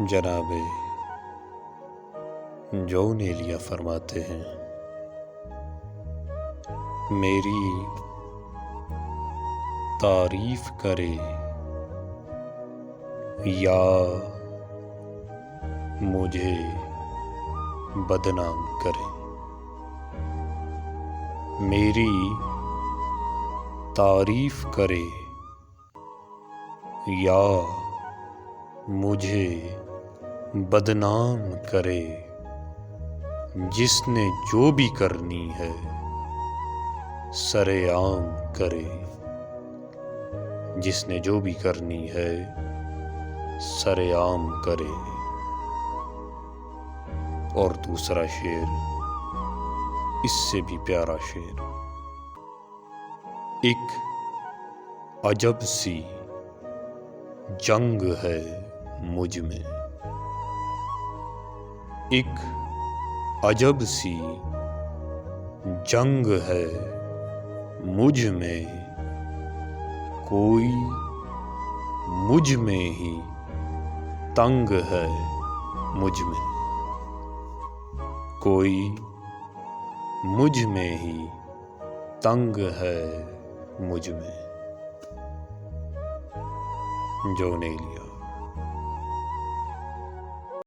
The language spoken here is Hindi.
जनाबे जौनेलिया फरमाते हैं, मेरी तारीफ करे या मुझे बदनाम करे। मेरी तारीफ करे या मुझे बदनाम करे, जिसने जो भी करनी है सरेआम करे। जिसने जो भी करनी है सरेआम करे। और दूसरा शेर इससे भी प्यारा शेर। एक अजब सी जंग है मुझ में, एक अजब सी जंग है मुझ में, कोई मुझ में ही तंग है मुझ में। कोई मुझ में ही तंग है मुझ में। जौनेलिया।